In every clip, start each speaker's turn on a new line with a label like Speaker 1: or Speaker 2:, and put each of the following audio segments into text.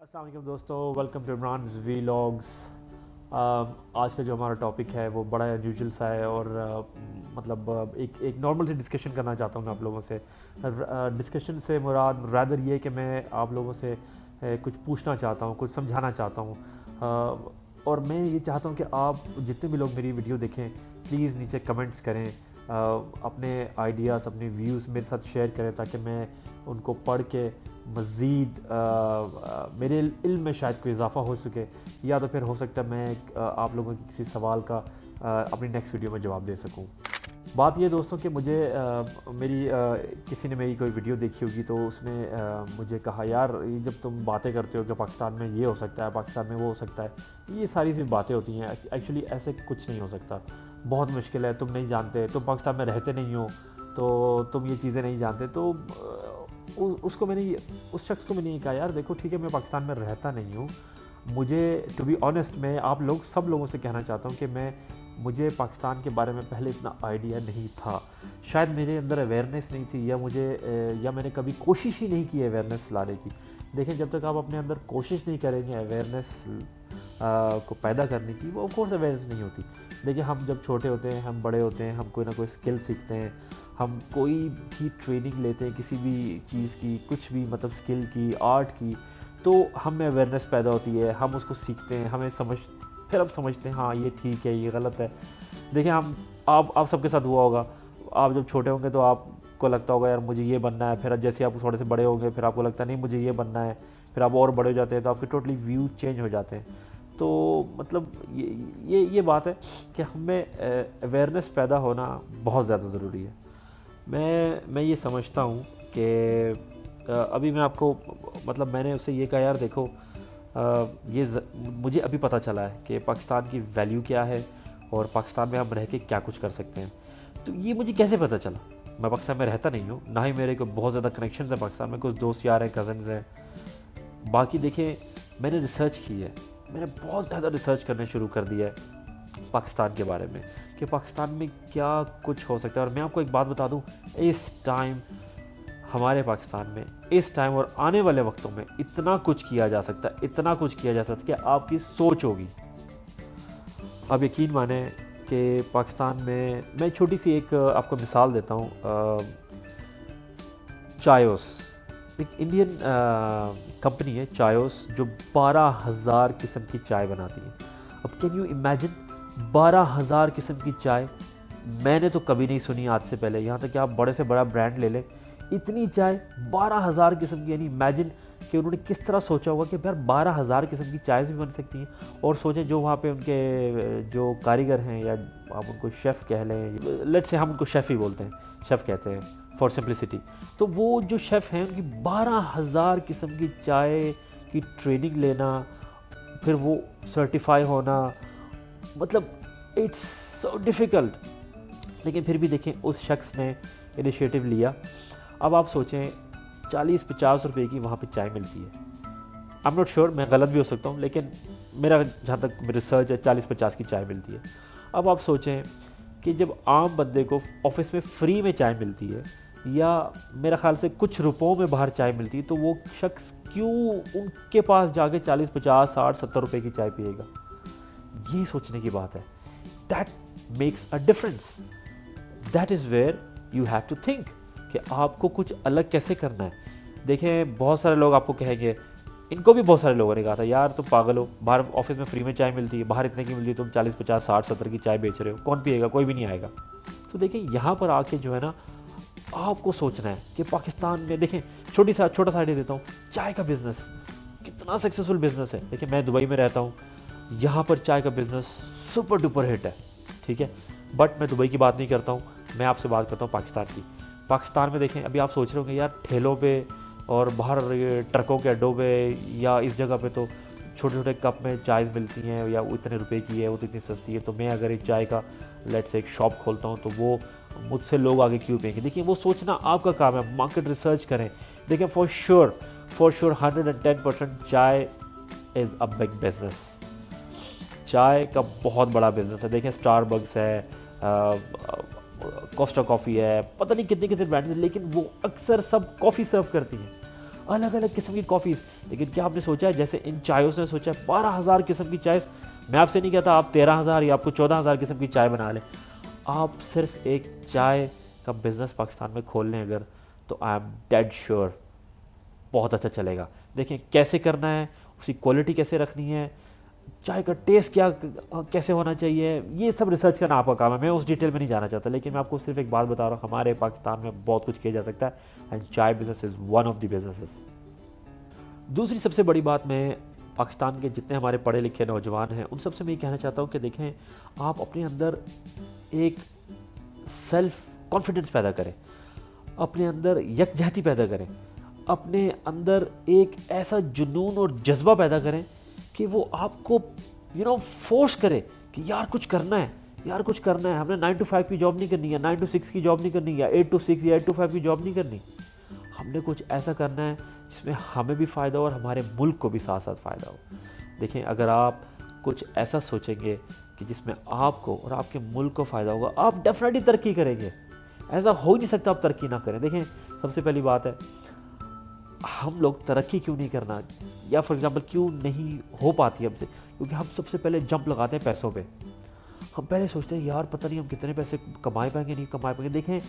Speaker 1: अस्सलाम वालेकुम दोस्तों, वेलकम टू इमरान वीलॉग्स। आज का जो हमारा टॉपिक है वो बड़ा अनयूजुअल सा है और एक नॉर्मल सी डिस्कशन करना चाहता हूँ मैं आप लोगों से। डिस्कशन से मुराद रैदर ये कि मैं आप लोगों से कुछ पूछना चाहता हूँ, कुछ समझाना चाहता हूँ। और मैं ये चाहता हूँ कि आप जितने भी लोग मेरी वीडियो देखें प्लीज़ नीचे कमेंट्स करें, अपने आइडियाज़ अपने व्यूज़ मेरे साथ शेयर करें ताकि मैं उनको पढ़ के मज़ीद मेरे इल्म में शायद कोई इजाफ़ा हो सके, या तो फिर हो सकता है मैं आप लोगों के किसी सवाल का अपनी नेक्स्ट वीडियो में जवाब दे सकूं। बात ये दोस्तों कि मुझे किसी ने मेरी कोई वीडियो देखी होगी तो उसने मुझे कहा, यार ये जब तुम बातें करते हो कि पाकिस्तान में ये हो सकता है, पाकिस्तान में वो हो सकता है, ये सारी सी बातें होती हैं। एक्चुअली ऐसे कुछ नहीं हो सकता, बहुत मुश्किल है। तुम नहीं जानते, तुम पाकिस्तान में रहते नहीं हो तो तुम ये चीज़ें नहीं जानते। तो उसको मैंने उस शख्स को मैंने ये कहा, यार देखो ठीक है मैं पाकिस्तान में रहता नहीं हूँ, मुझे टू बी ऑनेस्ट मैं आप लोग सब लोगों से कहना चाहता हूँ कि मुझे पाकिस्तान के बारे में पहले इतना आइडिया नहीं था। शायद मेरे अंदर अवेयरनेस नहीं थी, या मैंने कभी कोशिश ही नहीं की अवेयरनेस लाने की। देखें, जब तक आप अपने अंदर कोशिश नहीं करेंगे अवेयरनेस को पैदा करने की, वो ऑफकोर्स अवेयरनेस नहीं होती। देखिए, हम जब छोटे होते हैं, हम बड़े होते हैं, हम कोई ना कोई स्किल सीखते हैं, हम कोई भी ट्रेनिंग लेते हैं किसी भी चीज़ की, कुछ भी मतलब स्किल की, आर्ट की, तो हम में अवेयरनेस पैदा होती है, हम उसको सीखते हैं, फिर हम समझते हैं हाँ ये ठीक है, ये गलत है। देखिए, आप सबके साथ हुआ होगा, आप जब छोटे होंगे तो आपको लगता होगा यार मुझे ये बनना है, फिर जैसे आप थोड़े से बड़े होंगे फिर आपको लगता है नहीं मुझे ये बनना है, फिर आप और बड़े हो जाते हैं तो आपके टोटली व्यू चेंज हो जाते हैं। तो मतलब ये बात है कि हमें अवेयरनेस पैदा होना बहुत ज़्यादा ज़रूरी है। मैं ये समझता हूँ कि अभी मैं आपको मतलब मैंने उससे ये कहा, यार देखो मुझे अभी पता चला है कि पाकिस्तान की वैल्यू क्या है और पाकिस्तान में हम रह के क्या कुछ कर सकते हैं। तो ये मुझे कैसे पता चला? मैं पाकिस्तान में रहता नहीं हूँ, ना ही मेरे को बहुत ज़्यादा कनेक्शन है पाकिस्तान में, कुछ दोस्त यार हैं, कज़न्स हैं। बाकी देखिए, मैंने रिसर्च की है, मैंने बहुत ज़्यादा रिसर्च करना शुरू कर दिया है पाकिस्तान के बारे में कि पाकिस्तान में क्या कुछ हो सकता है। और मैं आपको एक बात बता दूं, इस टाइम हमारे पाकिस्तान में इस टाइम और आने वाले वक्तों में इतना कुछ किया जा सकता है, इतना कुछ किया जा सकता है कि आपकी सोच होगी। आप यकीन माने कि पाकिस्तान में मैं छोटी सी एक आपको मिसाल देता हूँ। चायोस एक इंडियन कंपनी है चायोस, जो 12,000 किस्म की चाय बनाती है। अब कैन यू इमेजिन 12,000 किस्म की चाय? मैंने तो कभी नहीं सुनी आज से पहले। यहाँ तक कि आप बड़े से बड़ा ब्रांड ले लें, इतनी चाय 12,000 किस्म की, यानी इमेजिन कि उन्होंने किस तरह सोचा होगा कि यार 12,000 किस्म की चाय भी बन सकती हैं। और सोचें जो वहाँ पे उनके जो कारीगर हैं, या आप उनको शेफ़ कह लें, लेट्स से हम उनको शेफ़ ही बोलते हैं, शेफ़ कहते हैं फॉर सिंप्लिसिटी। तो वो जो शेफ़ हैं उनकी 12,000 किस्म की चाय की ट्रेनिंग लेना, फिर वो सर्टिफाई होना, मतलब इट्स सो डिफ़िकल्ट। लेकिन फिर भी देखें, उस शख्स ने इनिशिएटिव लिया। अब आप सोचें 40-50 रुपए की वहाँ पे चाय मिलती है। आई एम नॉट श्योर, मैं गलत भी हो सकता हूँ, लेकिन मेरा जहाँ तक रिसर्च है 40-50 की चाय मिलती है। अब आप सोचें कि जब आम बंदे को ऑफिस में फ्री में चाय मिलती है, या मेरा ख्याल से कुछ रुपयों में बाहर चाय मिलती है, तो वो शख्स क्यों उनके पास जाके 40-50-60-70 रुपए की चाय पिएगा? ये सोचने की बात है। That makes a difference. That is where you have to think कि आपको कुछ अलग कैसे करना है। देखें, बहुत सारे लोग आपको कहेंगे, इनको भी बहुत सारे लोगों ने कहा था, यार तुम पागल हो, बाहर ऑफिस में फ्री में चाय मिलती है, बाहर इतने की मिलती है, तुम 40-50-60-70 की चाय बेच रहे हो, कौन पिएगा? कोई भी नहीं आएगा। तो देखें, यहाँ पर आके जो है ना, आपको सोचना है कि पाकिस्तान में देखें, छोटा सा आइडिया देता हूँ, चाय का बिज़नेस कितना सक्सेसफुल बिज़नेस है। देखिए, मैं दुबई में रहता हूँ, यहाँ पर चाय का बिज़नेस सुपर डुपर हिट है, ठीक है। बट मैं दुबई की बात नहीं करता हूँ, मैं आपसे बात करता हूँ पाकिस्तान की। पाकिस्तान में देखें, अभी आप सोच रहे होंगे यार ठेलों पे और बाहर ट्रकों के अड्डों पे या इस जगह पे तो छोटे छोटे कप में चाय मिलती हैं, या वो इतने रुपए की है, वो तो इतनी सस्ती है, तो मैं अगर एक चाय का लेट्स से एक शॉप खोलता हूँ तो वो मुझसे लोग आगे क्यों पिएंगे? देखिए, वो सोचना आपका काम है। मार्केट रिसर्च करें। देखिए, फॉर श्योर 110% चाय इज़ अ बिग बिजनेस। चाय का बहुत बड़ा बिजनेस है। देखें, स्टारबक्स है, कोस्टा कॉफ़ी है, पता नहीं कितने कितने ब्रांड हैं, लेकिन वो अक्सर सब कॉफ़ी सर्व करती हैं। अलग अलग किस्म की कॉफ़ीज़। लेकिन क्या आपने सोचा है, जैसे इन चायों ने सोचा है 12,000 किस्म की चाय। मैं आपसे नहीं कहता आप 13,000 या आपको 14,000 किस्म की चाय बना लें। आप सिर्फ एक चाय का बिज़नेस पाकिस्तान में खोल लें अगर, तो आई एम डेड श्योर बहुत अच्छा चलेगा। देखें कैसे करना है, उसकी क्वालिटी कैसे रखनी है, चाय का टेस्ट क्या कैसे होना चाहिए, ये सब रिसर्च करना आपका काम है। मैं उस डिटेल में नहीं जाना चाहता, लेकिन मैं आपको सिर्फ एक बात बता रहा हूँ, हमारे पाकिस्तान में बहुत कुछ किया जा सकता है एंड चाय business is one of the businesses. दूसरी सबसे बड़ी बात, मैं पाकिस्तान के जितने हमारे पढ़े लिखे नौजवान हैं उन सबसे मैं ये कहना चाहता हूँ कि देखें, आप अपने अंदर एक सेल्फ कॉन्फिडेंस पैदा करें, अपने अंदर यकजहती पैदा करें, अपने अंदर एक ऐसा जुनून और जज्बा पैदा करें कि वो आपको फोर्स करे कि यार कुछ करना है, यार कुछ करना है। हमने 9 to 5 की जॉब नहीं करनी है, 9 to 6 की जॉब नहीं करनी है, 8 to 6 या 8 to 5 की जॉब नहीं करनी। हमने कुछ ऐसा करना है जिसमें हमें भी फ़ायदा हो और हमारे मुल्क को भी साथ साथ फ़ायदा हो। देखें, अगर आप कुछ ऐसा सोचेंगे कि जिसमें आपको और आपके मुल्क को फ़ायदा होगा, आप डेफिनेटली तरक्की करेंगे। ऐसा हो ही नहीं सकता आप तरक्की ना करें। देखें, सबसे पहली बात है, हम लोग तरक्की क्यों नहीं करना, या फॉर एग्जांपल क्यों नहीं हो पाती हमसे, क्योंकि हम सबसे पहले जंप लगाते हैं पैसों पे। हम पहले सोचते हैं यार पता नहीं हम कितने पैसे कमाए पाएंगे, नहीं कमाए पाएंगे। देखें,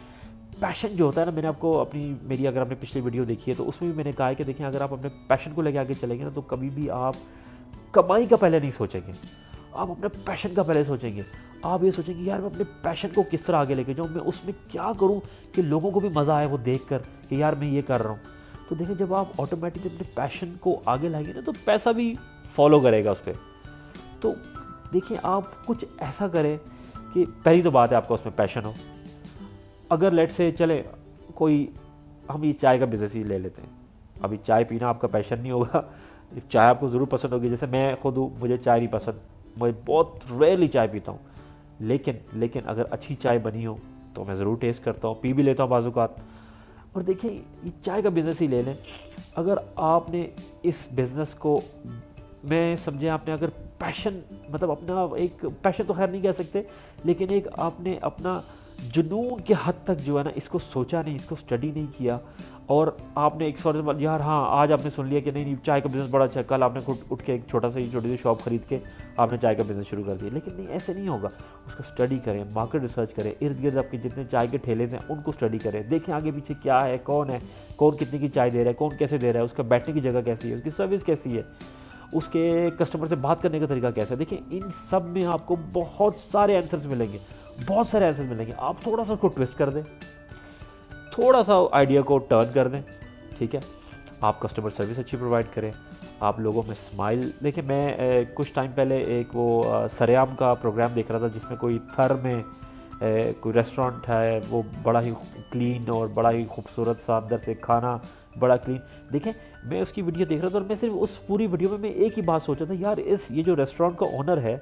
Speaker 1: पैशन जो होता है ना, मैंने आपको मेरी अगर आपने पिछली वीडियो देखी है तो उसमें भी मैंने कहा है कि देखें, अगर आप अपने पैशन को लेके आगे चलेंगे ना, तो कभी भी आप कमाई का पहले नहीं सोचेंगे, आप अपने पैशन का पहले सोचेंगे। आप ये सोचेंगे यार मैं अपने पैशन को किस तरह आगे लेके जाऊँ, मैं उसमें क्या करूँ कि लोगों को भी मज़ा आए वो देख कर कि यार मैं ये कर रहा हूँ। तो देखिए, जब आप ऑटोमेटिकली अपने पैशन को आगे लाएंगे ना, तो पैसा भी फॉलो करेगा उस पर। तो देखिए, आप कुछ ऐसा करें कि पहली तो बात है आपका उसमें पैशन हो। अगर लेट से चले कोई, हम ये चाय का बिजनेस ही ले लेते हैं। अभी चाय पीना आपका पैशन नहीं होगा, चाय आपको ज़रूर पसंद होगी। जैसे मैं खुद हूँ, मुझे चाय नहीं पसंद, मैं बहुत रेयरली चाय पीता हूँ, लेकिन अगर अच्छी चाय बनी हो तो मैं ज़रूर टेस्ट करता हूँ, पी भी लेता हूँ बाज़ूकात। और देखिए, ये चाय का बिज़नेस ही ले लें। अगर आपने इस बिज़नेस को, मैं समझे आपने अगर पैशन, मतलब अपना एक पैशन तो खैर नहीं कह सकते, लेकिन एक आपने अपना जुनून के हद तक जो है ना, इसको सोचा नहीं, इसको स्टडी नहीं किया, और आपने एक सॉरी यार हाँ, आज आपने सुन लिया कि नहीं चाय का बिज़नेस बड़ा अच्छा है, कल आपने उठ के एक छोटी सी शॉप खरीद के आपने चाय का बिज़नेस शुरू कर दिया। लेकिन नहीं, ऐसे नहीं होगा। उसका स्टडी करें, मार्केट रिसर्च करें, इर्द गिर्द आपके जितने चाय के ठेले हैं उनको स्टडी करें, देखें आगे पीछे क्या है, कौन कितने की चाय दे रहा है, कौन कैसे दे रहा है, उसका बैठने की जगह कैसी है, उसकी सर्विस कैसी है, उसके कस्टमर से बात करने का तरीका कैसा है। देखिए, इन सब में आपको बहुत सारे आंसर्स मिलेंगे, बहुत सारे आंसर्स मिलेंगे। आप थोड़ा सा उसको ट्विस्ट कर दें, थोड़ा सा आइडिया को टर्न कर दें, ठीक है। आप कस्टमर सर्विस अच्छी प्रोवाइड करें, आप लोगों में स्माइल। देखिए, मैं कुछ टाइम पहले एक वो सरेआम का प्रोग्राम देख रहा था, जिसमें कोई थर में कोई रेस्टोरेंट है, वो बड़ा ही क्लीन और बड़ा ही खूबसूरत सा, अंदर से खाना बड़ा क्लीन। देखें, मैं उसकी वीडियो देख रहा था और मैं सिर्फ उस पूरी वीडियो में मैं एक ही बात सोचा था, यार ये जो रेस्टोरेंट का ओनर है,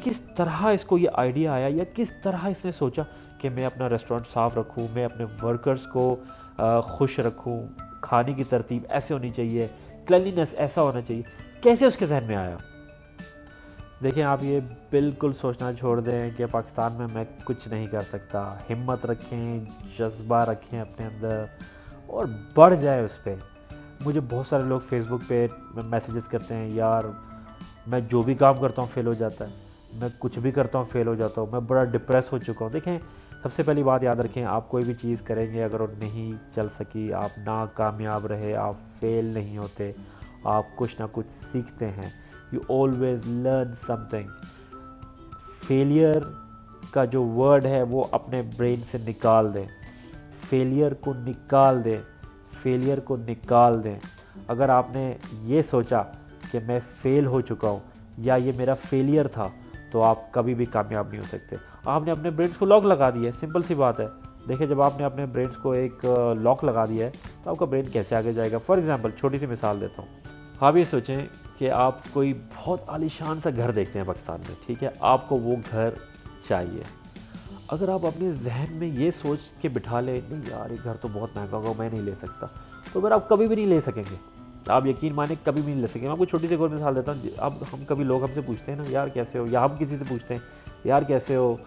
Speaker 1: किस तरह इसको ये आइडिया आया, या किस तरह इसने सोचा कि मैं अपना रेस्टोरेंट साफ़ रखूँ, मैं अपने वर्कर्स को खुश रखूँ, खाने की तरतीब ऐसे होनी चाहिए, क्लीनलीनेस ऐसा होना चाहिए। कैसे उसके जहन में आया? देखिए, आप ये बिल्कुल सोचना छोड़ दें कि पाकिस्तान में मैं कुछ नहीं कर सकता। हिम्मत रखें, जज्बा रखें अपने अंदर और बढ़ जाए उस पर। मुझे बहुत सारे लोग फेसबुक पे मैसेजेस करते हैं, यार मैं जो भी काम करता हूँ फेल हो जाता है, मैं कुछ भी करता हूँ फेल हो जाता हूँ, मैं बड़ा डिप्रेस हो चुका हूँ। देखें, सबसे पहली बात याद रखें, आप कोई भी चीज़ करेंगे अगर वो नहीं चल सकी, आप नाकामयाब रहे, आप फेल नहीं होते, आप कुछ ना कुछ सीखते हैं। You always learn something. Failure का जो वर्ड है वो अपने ब्रेन से निकाल दें, फेलियर को निकाल दें, फेलियर को निकाल दें। अगर आपने ये सोचा कि मैं फेल हो चुका हूँ या ये मेरा फेलियर था, तो आप कभी भी कामयाब नहीं हो सकते। आपने अपने ब्रेन्स को लॉक लगा दिया है, सिंपल सी बात है। देखिए, जब आपने अपने ब्रेन्स को एक लॉक लगा दिया है तो आपका ब्रेन कैसे आगे जाएगा। फॉर एग्जांपल, छोटी सी मिसाल देता हूँ। आप ये सोचें कि आप कोई बहुत आलीशान सा घर देखते हैं पाकिस्तान में, ठीक है, आपको वो घर चाहिए। अगर आप अपने जहन में ये सोच के बिठा ले, नहीं यार ये घर तो बहुत महंगा होगा, मैं नहीं ले सकता, तो फिर आप कभी भी नहीं ले सकेंगे। आप यकीन माने कभी भी नहीं ले सकेंगे। मैं आपको छोटी सी और मिसाल देता हूँ। अब हम कभी लोग हमसे पूछते हैं ना, यार कैसे हो, या हम किसी से पूछते हैं यार कैसे हो,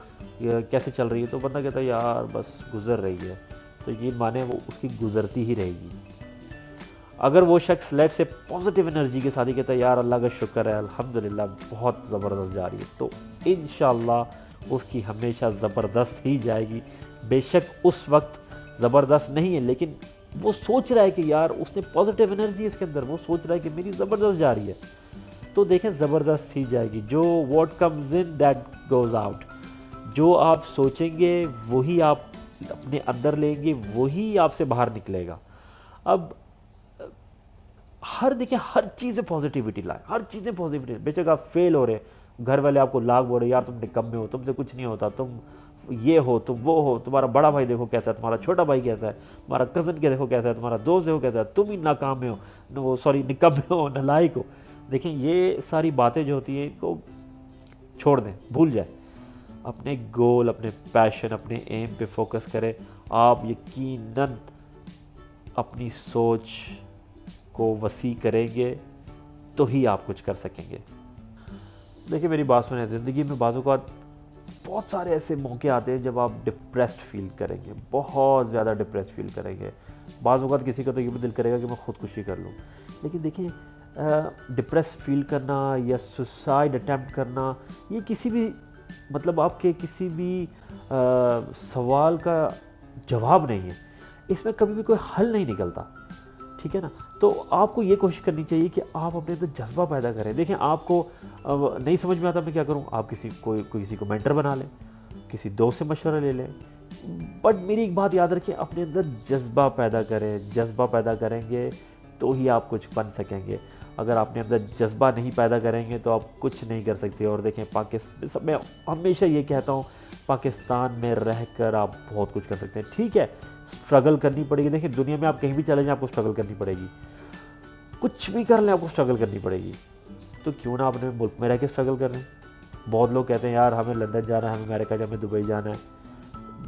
Speaker 1: कैसे चल रही है, तो बंदा कहता है यार बस गुजर रही है। तो यकीन माने वो उसकी गुजरती ही रहेगी। अगर वो शख्स लेट से पॉजिटिव एनर्जी के साथ ही कहता है यार अल्लाह का शुक्र है अल्हम्दुलिल्लाह बहुत ज़बरदस्त जा रही है, तो इंशाल्लाह उसकी हमेशा ज़बरदस्त ही जाएगी। बेशक उस वक्त ज़बरदस्त नहीं है, लेकिन वो सोच रहा है कि यार उसने पॉजिटिव एनर्जी इसके अंदर, वो सोच रहा है कि मेरी ज़बरदस्त जा रही है, तो देखें ज़बरदस्त ही जाएगी। जो what comes in that goes out, जो आप सोचेंगे वही आप अपने अंदर लेंगे, वही आपसे बाहर निकलेगा। अब देखिए हर चीज़ में पॉजिटिविटी लाए, हर चीज़ में पॉजिटिविटी। बेशक आप फेल हो रहे, घर वाले आपको लाख बोल रहे यार तुम निकम्मे हो, तुमसे कुछ नहीं होता, तुम ये हो, तुम वो हो, तुम्हारा बड़ा भाई देखो कैसा है, तुम्हारा छोटा भाई कैसा है, तुम्हारा कज़न के देखो कैसा है, तुम्हारा दोस्त देखो कैसा है, तुम ही नाकाम हो, वो सॉरी निकम्मे हो, नालायक हो। देखें ये सारी बातें जो होती हैं इनको छोड़ दें, भूल जाए। अपने गोल, अपने पैशन, अपने एम पे फोकस करें। आप यकीनन अपनी सोच को वसी करेंगे तो ही आप कुछ कर सकेंगे। देखिए मेरी बात सुने, ज़िंदगी में बाज़ों का बहुत सारे ऐसे मौके आते हैं जब आप डिप्रेस्ड फील करेंगे, बहुत ज़्यादा डिप्रेस फील करेंगे। बाज़ों का किसी का तो ये भी दिल करेगा कि मैं खुदकुशी कर लूँ, लेकिन देखिए डिप्रेस फील करना या सुसाइड अटैम्प्ट करना ये किसी भी मतलब आपके किसी भी सवाल का जवाब नहीं है, इसमें कभी भी कोई हल नहीं निकलता, ठीक है ना। तो आपको ये कोशिश करनी चाहिए कि आप अपने अंदर जज्बा पैदा करें। देखें आपको नहीं समझ में आता मैं क्या करूं, आप किसी को मेंटर बना लें, किसी दोस्त से मशवरा ले लें, बट मेरी एक बात याद रखें, अपने अंदर जज्बा पैदा करें। जज्बा पैदा करेंगे तो ही आप कुछ बन सकेंगे। अगर आपने अंदर जज्बा नहीं पैदा करेंगे तो आप कुछ नहीं कर सकते। और देखें पाकिस्तान, मैं हमेशा ये कहता हूँ पाकिस्तान में रहकर आप बहुत कुछ कर सकते हैं। ठीक है स्ट्रगल करनी पड़ेगी, देखिए दुनिया में आप कहीं भी चले जाएं आपको स्ट्रगल करनी पड़ेगी, कुछ भी कर लें आपको स्ट्रगल करनी पड़ेगी। तो क्यों ना अपने मुल्क में रह के स्ट्रगल कर रहे हैं। बहुत लोग कहते हैं यार हमें लंदन जाना है, हमें अमेरिका जाना है, दुबई जाना है,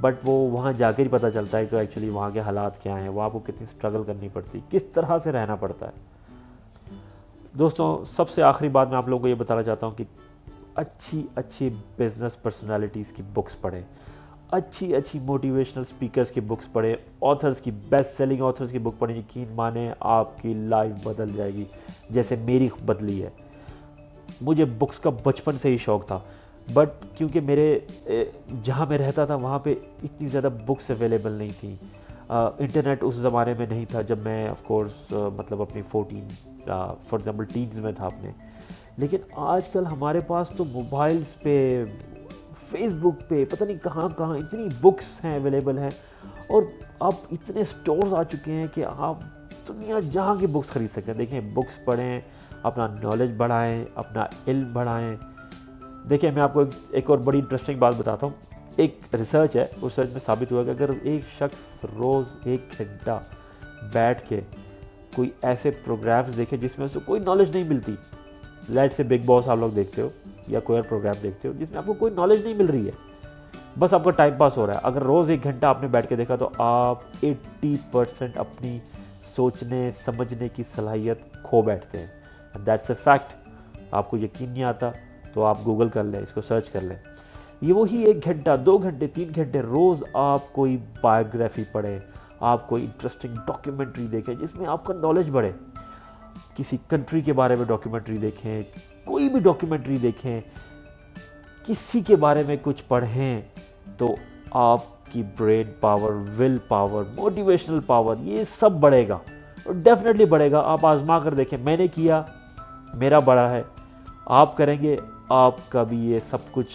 Speaker 1: बट वो वहाँ जाकर ही पता चलता है कि एक्चुअली वहाँ के हालात क्या हैं, वो आपको कितनी स्ट्रगल करनी पड़ती है, किस तरह से रहना पड़ता है। दोस्तों सबसे आखिरी बात मैं आप लोगों को ये बताना चाहता हूँ कि अच्छी बिजनेस पर्सनालिटीज़ की बुक्स पढ़ें, अच्छी मोटिवेशनल स्पीकर्स की बुक्स पढ़ें, ऑथर्स की बेस्ट सेलिंग ऑथर्स की बुक पढ़ें। यकीन माने आपकी लाइफ बदल जाएगी जैसे मेरी बदली है। मुझे बुक्स का बचपन से ही शौक़ था, बट क्योंकि मेरे जहाँ मैं रहता था वहाँ पे इतनी ज़्यादा बुक्स अवेलेबल नहीं थी, इंटरनेट उस ज़माने में नहीं था जब मैं ऑफ कोर्स मतलब अपनी 14 फॉर एग्जांपल टीन्स में था अपने। लेकिन आजकल हमारे पास तो मोबाइल्स पे, फेसबुक पे, पता नहीं कहाँ कहाँ इतनी बुक्स हैं अवेलेबल हैं, और अब इतने स्टोर्स आ चुके हैं कि आप दुनिया जहाँ की बुक्स खरीद सकते हैं। देखें बुक्स पढ़ें, अपना नॉलेज बढ़ाएं, अपना इल्म बढ़ाएं। देखिए मैं आपको एक और बड़ी इंटरेस्टिंग बात बताता हूँ। एक रिसर्च है, उस रिसर्च में साबित हुआ कि अगर एक शख्स रोज़ 1 घंटा बैठ के कोई ऐसे प्रोग्राम्स देखे जिसमें उसको कोई नॉलेज नहीं मिलती, लाइट से बिग बॉस आप लोग देखते हो या कोई और प्रोग्राम देखते हो जिसमें आपको कोई नॉलेज नहीं मिल रही है, बस आपका टाइम पास हो रहा है, अगर रोज़ 1 घंटा आपने बैठ के देखा तो आप 80% अपनी सोचने समझने की सलाहियत खो बैठते हैं। And that's a fact. आपको यकीन नहीं आता तो आप गूगल कर लें, इसको सर्च कर लें। ये वही 1 घंटा 2 घंटे 3 घंटे रोज़ आप कोई बायोग्राफी पढ़ें, आप कोई इंटरेस्टिंग डॉक्यूमेंट्री देखें जिसमें आपका नॉलेज बढ़े, किसी कंट्री के बारे में डॉक्यूमेंट्री देखें, कोई भी डॉक्यूमेंट्री देखें, किसी के बारे में कुछ पढ़ें, तो आपकी brain power, will power, motivational power ये सब बढ़ेगा और डेफिनेटली बढ़ेगा। आप आजमा कर देखें, मैंने किया, मेरा बढ़ा है, आप करेंगे आपका भी ये सब कुछ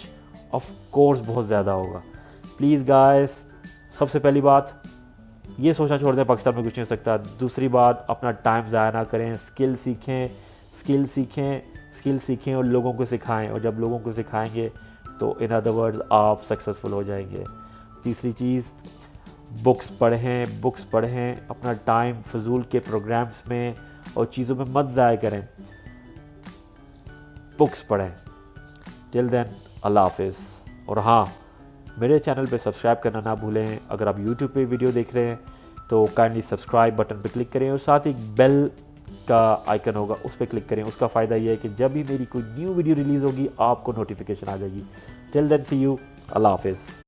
Speaker 1: ऑफ कोर्स बहुत ज़्यादा होगा। प्लीज़ गाइस, सबसे पहली बात ये सोचना छोड़ दें पाकिस्तान में कुछ नहीं हो सकता। दूसरी बात, अपना टाइम ज़ाया ना करें, स्किल सीखें और लोगों को सिखाएं, और जब लोगों को सिखाएंगे तो इन अदर वर्ड्स आप सक्सेसफुल हो जाएंगे। तीसरी चीज़, बुक्स पढ़ें, अपना टाइम फजूल के प्रोग्राम्स में और चीज़ों में मत ज़ाया करें, बुक्स पढ़ें। टिल देन अल्लाह हाफिज़। और हाँ, मेरे चैनल पे सब्सक्राइब करना ना भूलें। अगर आप यूट्यूब पे वीडियो देख रहे हैं तो काइंडली सब्सक्राइब बटन पे क्लिक करें और साथ ही बेल का आइकन होगा उस पर क्लिक करें। उसका फ़ायदा ये है कि जब भी मेरी कोई न्यू वीडियो रिलीज़ होगी आपको नोटिफिकेशन आ जाएगी। टिल देन सी यू, अल्लाह हाफिज़।